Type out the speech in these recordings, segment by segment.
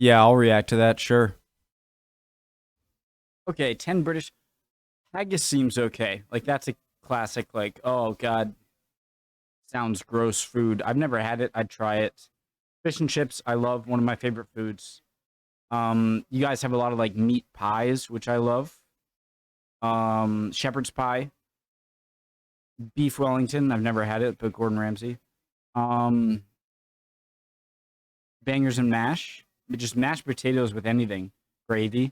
Yeah, I'll react to that, sure. Okay, 10 British. Haggis seems okay. Like, that's a classic, like, oh, God, sounds gross food. I've never had it. I'd try it. Fish and chips, I love. One of my favorite foods. You guys have a lot of, like, meat pies, which I love. Shepherd's pie. Beef Wellington, I've never had it, but Gordon Ramsay. Bangers and mash. Just mashed potatoes with anything. Gravy.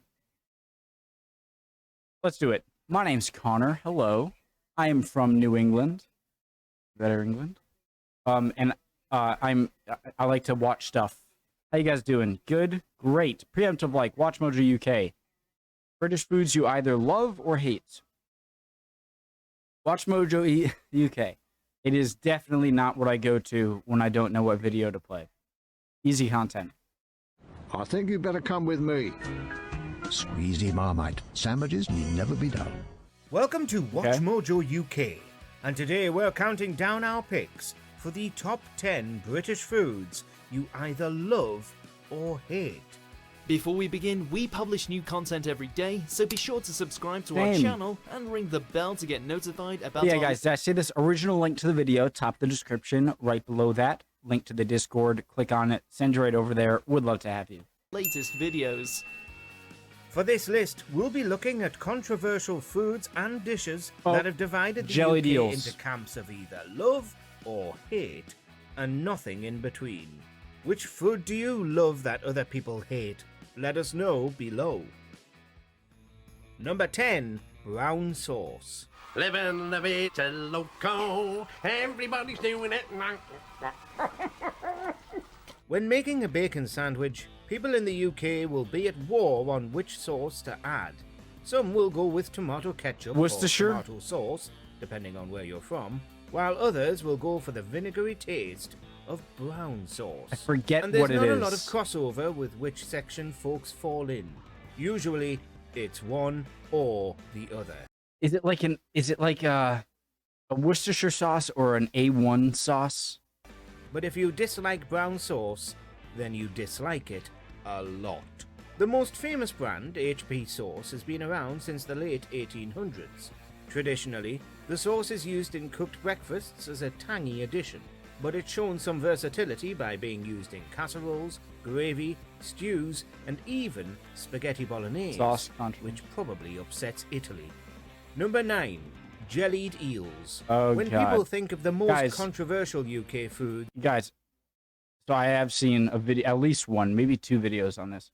Let's do it. My name's Connor. Hello. I am from New England. Better England. And I like to watch stuff. How you guys doing? Good? Great. Preemptive like Watch Mojo UK. British foods you either love or hate. Watch Mojo UK. It is definitely not what I go to when I don't know what video to play. Easy content. I think you better come with me. Squeezy Marmite. Sandwiches need never be done. Welcome to Watch Mojo UK, and today we're counting down our picks for the top 10 British foods you either love or hate. Before we begin, we publish new content every day, so be sure to subscribe to our channel and ring the bell to get notified about Yeah, guys, did I say this? Original link to the video, top of the description, right below that. Link to the Discord, click on it, send you right over there. Would love to have you. latest videos. For this list, we'll be looking at controversial foods and dishes that have divided the jellied UK eels into camps of either love or hate, and nothing in between. Which food do you love that other people hate? Let us know below. Number 10, brown sauce. Living the Vita Loco, everybody's doing it. When making a bacon sandwich, people in the UK will be at war on which sauce to add. Some will go with tomato ketchup or tomato sauce, depending on where you're from, while others will go for the vinegary taste of brown sauce. I forget and there's what it is. not a lot of crossover with which section folks fall in. Usually, it's one or the other. Is it like a Worcestershire sauce or an A1 sauce? But if you dislike brown sauce, then you dislike it a lot. The most famous brand, HP sauce, has been around since the late 1800s. Traditionally, the sauce is used in cooked breakfasts as a tangy addition, but it's shown some versatility by being used in casseroles, gravy, stews, and even spaghetti bolognese, which probably upsets Italy. Number 9. Jellied eels. Oh, when people think of the most controversial UK food... Guys, so I have seen a video, at least one, maybe two videos on this.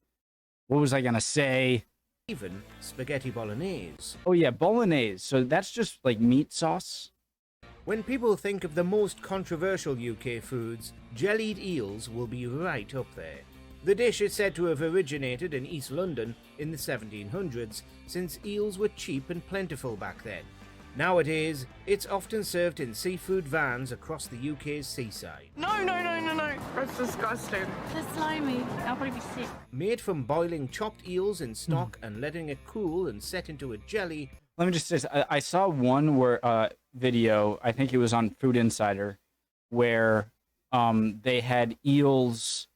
What was I going to say? Even spaghetti bolognese. Oh, yeah, bolognese. So that's just like meat sauce? When people think of the most controversial UK foods, jellied eels will be right up there. The dish is said to have originated in East London in the 1700s, since eels were cheap and plentiful back then. Nowadays, it's often served in seafood vans across the UK's seaside. No. That's disgusting. They're slimy. I'll probably be sick. Made from boiling chopped eels in stock and letting it cool and set into a jelly. Let me just say, I saw one video, I think it was on Food Insider, where they had eels.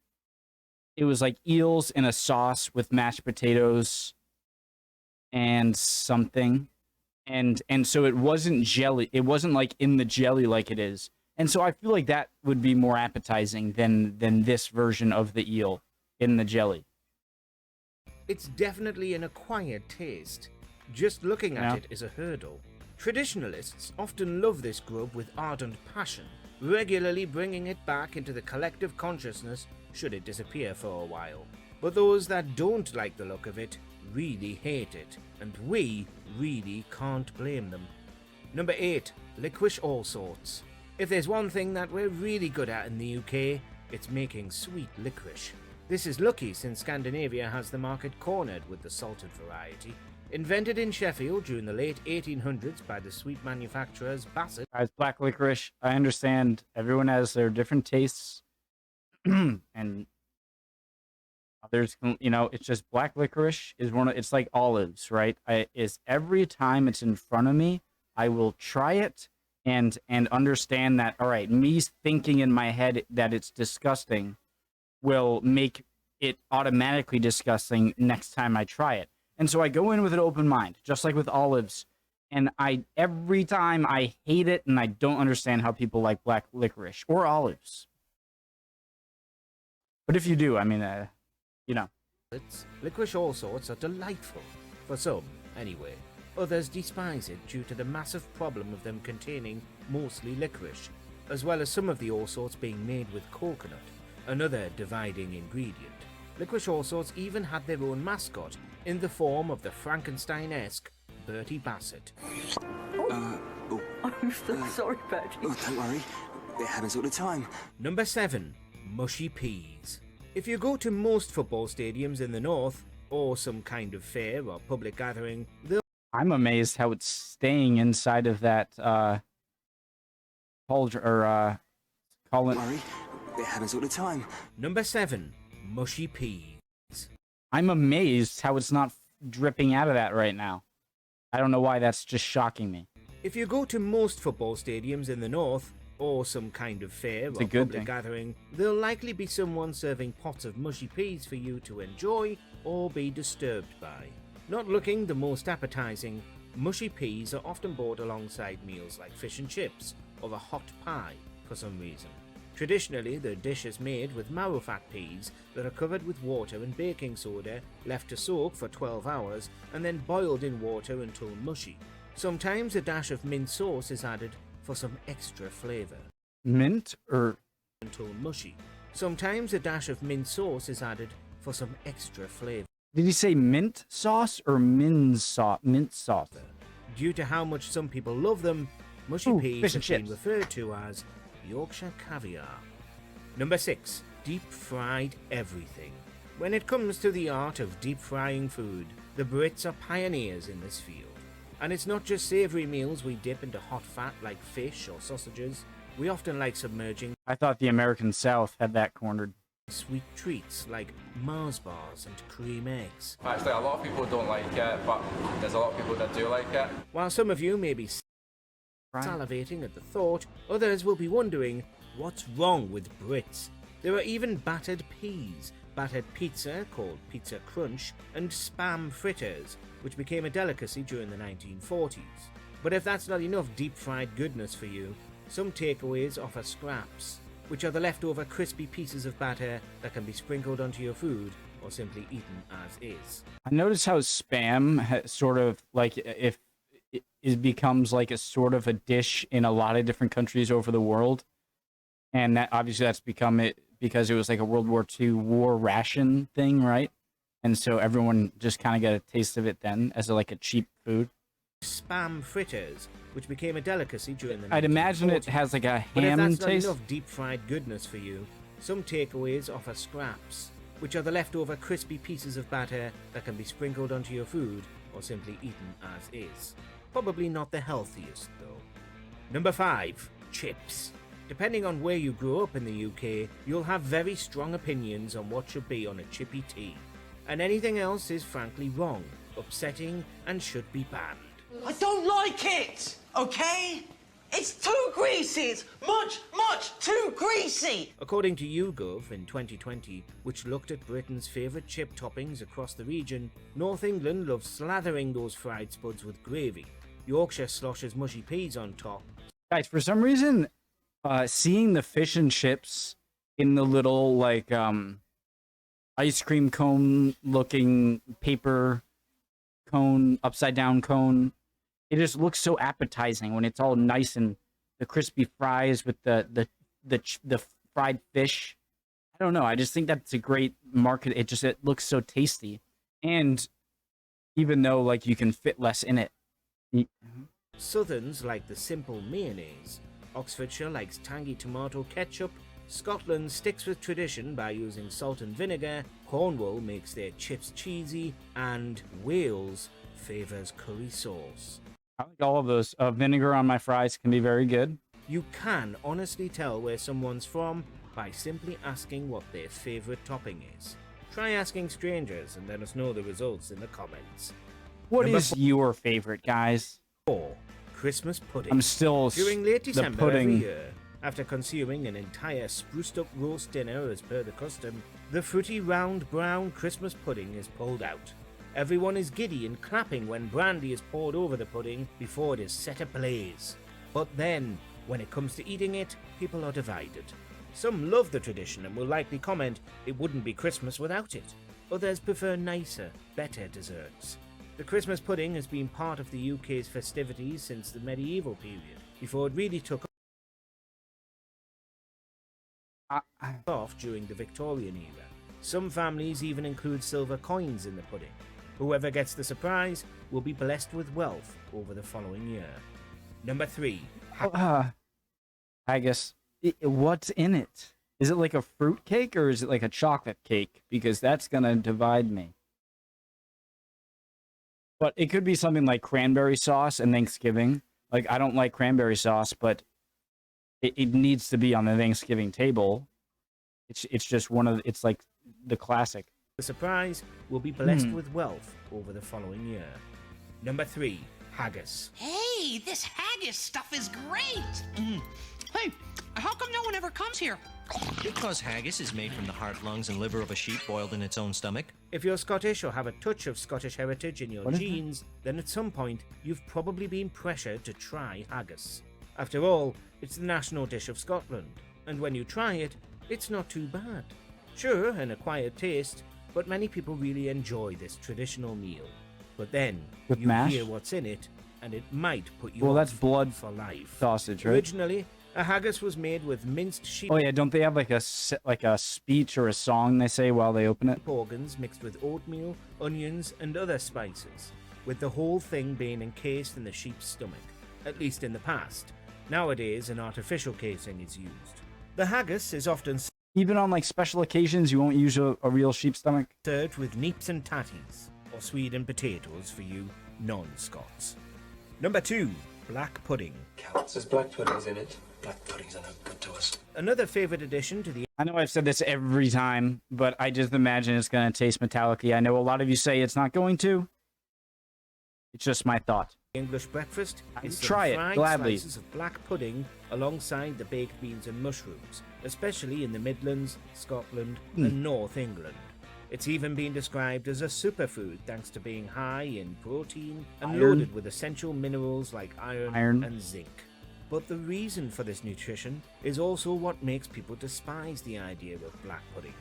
It was like eels in a sauce with mashed potatoes and something. And so it wasn't jelly. It wasn't like in the jelly like it is. And so I feel like that would be more appetizing than this version of the eel in the jelly. It's definitely an acquired taste. Just looking at it is a hurdle. Traditionalists often love this grub with ardent passion, regularly bringing it back into the collective consciousness should it disappear for a while. But those that don't like the look of it really hate it, and we really can't blame them. Number 8. Licorice ALLSORTS. If there's one thing that we're really good at in the UK, it's making sweet licorice. This is lucky since Scandinavia has the market cornered with the salted variety. Invented in Sheffield during the late 1800s by the sweet manufacturers Bassett. Guys, black licorice, I understand everyone has their different tastes. And there's, it's just black licorice is it's like olives, right? Every time it's in front of me, I will try it and understand that, all right, me thinking in my head that it's disgusting will make it automatically disgusting next time I try it. And so I go in with an open mind, just like with olives. And every time I hate it, and I don't understand how people like black licorice or olives. But if you do, I mean, you know. Licorice all sorts are delightful. For some, anyway. Others despise it due to the massive problem of them containing mostly licorice, as well as some of the all sorts being made with coconut, another dividing ingredient. Licorice all sorts even had their own mascot in the form of the Frankenstein-esque Bertie Bassett. I'm so sorry, Bertie. Oh, don't worry. It happens all the time. Number 7. Mushy peas. If you go to most football stadiums in the north, or some kind of fair or public gathering, I'm amazed how it's staying inside of that cauldron, or call it. Don't worry. It happens all the time. Number 7. Mushy peas. I'm amazed how it's not dripping out of that right now. I don't know why, that's just shocking me. If you go to most football stadiums in the north, or some kind of fair or public gathering, there'll likely be someone serving pots of mushy peas for you to enjoy or be disturbed by. Not looking the most appetizing, mushy peas are often bought alongside meals like fish and chips or a hot pie for some reason. Traditionally, the dish is made with marrowfat peas that are covered with water and baking soda, left to soak for 12 hours, and then boiled in water until mushy. Sometimes a dash of mint sauce is added for some extra flavor. Mint or until mushy. Sometimes a dash of mint sauce is added for some extra flavor. Did he say mint sauce or mint sauce? Mint sauce. Due to how much some people love them, mushy peas have been referred to as Yorkshire caviar. Number 6. Deep fried everything. When it comes to the art of deep frying food, the Brits are pioneers in this field. And it's not just savoury meals we dip into hot fat like fish or sausages. We often like submerging. I thought the American South had that cornered. Sweet treats like Mars bars and cream eggs. Actually, a lot of people don't like it, but there's a lot of people that do like it. While some of you may be salivating at the thought, others will be wondering what's wrong with Brits. There are even battered peas, battered pizza called pizza crunch, and spam fritters, which became a delicacy during the 1940s. But if that's not enough deep-fried goodness for you, some takeaways offer scraps, which are the leftover crispy pieces of batter that can be sprinkled onto your food or simply eaten as is. I noticed how spam sort of like if it becomes like a sort of a dish in a lot of different countries over the world, and that obviously that's become it because it was like a World War II war ration thing, right? And so everyone just kind of got a taste of it then as like a cheap food. Spam fritters, which became a delicacy during the 1940s. I'd imagine it has like a ham but if that's taste. Not enough deep-fried goodness for you, some takeaways offer scraps, which are the leftover crispy pieces of batter that can be sprinkled onto your food or simply eaten as is. Probably not the healthiest, though. Number 5. Chips. Depending on where you grew up in the UK, you'll have very strong opinions on what should be on a chippy tea. And anything else is frankly wrong, upsetting, and should be banned. I don't like it, okay? It's too greasy. It's much, much too greasy. According to YouGov in 2020, which looked at Britain's favourite chip toppings across the region, North England loves slathering those fried spuds with gravy. Yorkshire sloshes mushy peas on top. Guys, for some reason, seeing the fish and chips in the little like ice cream cone looking paper cone, upside down cone, it just looks so appetizing when it's all nice and the crispy fries with the fried fish. I don't know. I just think that's a great market. It looks so tasty. And even though like you can fit less in it. Southerns like the simple mayonnaise. Oxfordshire likes tangy tomato ketchup. Scotland sticks with tradition by using salt and vinegar. Cornwall makes their chips cheesy. And Wales favours curry sauce. I like all of those. Vinegar on my fries can be very good. You can honestly tell where someone's from by simply asking what their favourite topping is. Try asking strangers and let us know the results in the comments. What is your favorite, guys? 4. Christmas pudding. I'm still during late December every year. After consuming an entire spruced-up roast dinner as per the custom, the fruity round brown Christmas pudding is pulled out. Everyone is giddy and clapping when brandy is poured over the pudding before it is set ablaze. But then, when it comes to eating it, people are divided. Some love the tradition and will likely comment it wouldn't be Christmas without it. Others prefer nicer, better desserts. The Christmas pudding has been part of the UK's festivities since the medieval period, before it really took off during the Victorian era. Some families even include silver coins in the pudding. Whoever gets the surprise will be blessed with wealth over the following year. Number 3. Haggis. What's in it? Is it like a fruit cake or is it like a chocolate cake? Because that's gonna divide me. But it could be something like cranberry sauce and Thanksgiving. Like, I don't like cranberry sauce, but it needs to be on the Thanksgiving table. It's just one of it's like the classic. The surprise will be blessed with wealth over the following year. Number 3. Haggis. Hey, this haggis stuff is great! Hey, how come no one ever comes here? Because haggis is made from the heart, lungs, and liver of a sheep boiled in its own stomach. If you're Scottish or have a touch of Scottish heritage in your genes, then at some point you've probably been pressured to try haggis. After all, it's the national dish of Scotland, and when you try it, it's not too bad. Sure, an acquired taste, but many people really enjoy this traditional meal. But then, With you mash? hear what's in it, and it might put you Well, off that's blood for life. sausage, right? Originally, a haggis was made with minced sheep Oh yeah, don't they have like a speech or a song they say while they open it? organs mixed with oatmeal, onions, and other spices, with the whole thing being encased in the sheep's stomach, at least in the past. Nowadays, an artificial casing is used. The haggis is often Even on like special occasions, you won't use a real sheep stomach. served with neeps and tatties, or Sweden potatoes for you non-Scots. Number 2. Black pudding. There's black puddings in it. Black puddings are no good to us. Another favourite addition to the I know I've said this every time, but I just imagine it's going to taste metallic-y. I know a lot of you say it's not going to. It's just my thought. English breakfast is some try it, fried gladly. slices of black pudding alongside the baked beans and mushrooms, especially in the Midlands, Scotland, and North England. It's even been described as a superfood thanks to being high in protein and loaded with essential minerals like iron and zinc. But the reason for this nutrition is also what makes people despise the idea of black pudding.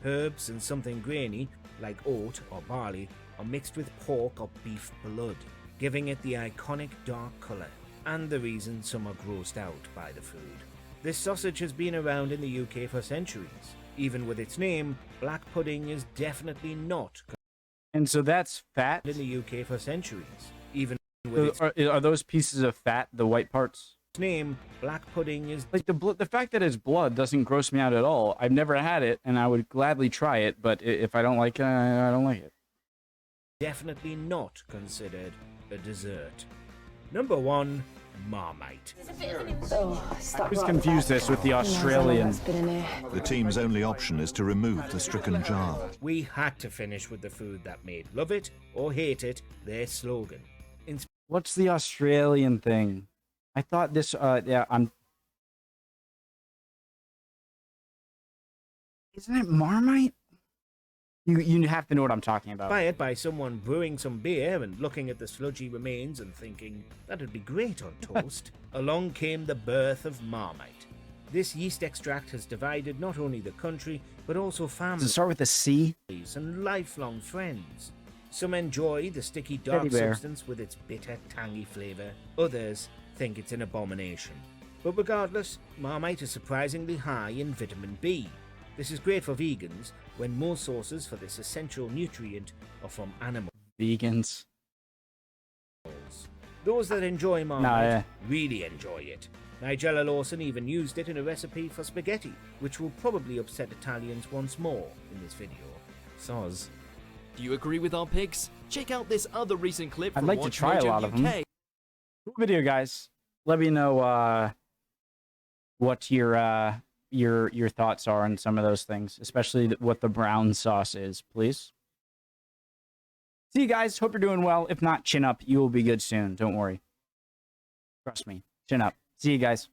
Herbs and something grainy, like oat or barley, are mixed with pork or beef blood, giving it the iconic dark colour, and the reason some are grossed out by the food. This sausage has been around in the UK for centuries. Even with its name, black pudding is definitely not. And so that's fat? In the UK for centuries. Even with its are those pieces of fat the white parts? name, black pudding is like the fact that it's blood doesn't gross me out at all. I've never had it, and I would gladly try it. But if I don't like it, I don't like it. Definitely not considered a dessert. Number 1, Marmite. I just confused this with the Australian. The team's only option is to remove the stricken jar. We had to finish with the food that made love it or hate it their slogan. What's the Australian thing? I thought this. Yeah, Isn't it Marmite? You have to know what I'm talking about. Inspired by someone brewing some beer and looking at the sludgy remains and thinking that'd be great on toast, along came the birth of Marmite. This yeast extract has divided not only the country, but also families. Does it start with a C? And lifelong friends. Some enjoy the sticky dark substance with its bitter, tangy flavour. Others think it's an abomination. But regardless, Marmite is surprisingly high in vitamin B. This is great for vegans, when most sources for this essential nutrient are from animals. Vegans. Those that enjoy Marmite really enjoy it. Nigella Lawson even used it in a recipe for spaghetti, which will probably upset Italians once more in this video. Soz. Do you agree with our picks? Check out this other recent clip I'd from like to try a lot of them. Cool video, guys. Let me know what your thoughts are on some of those things, especially what the brown sauce is, please. See you guys. Hope you're doing well. If not, chin up. You will be good soon. Don't worry. Trust me. Chin up. See you guys.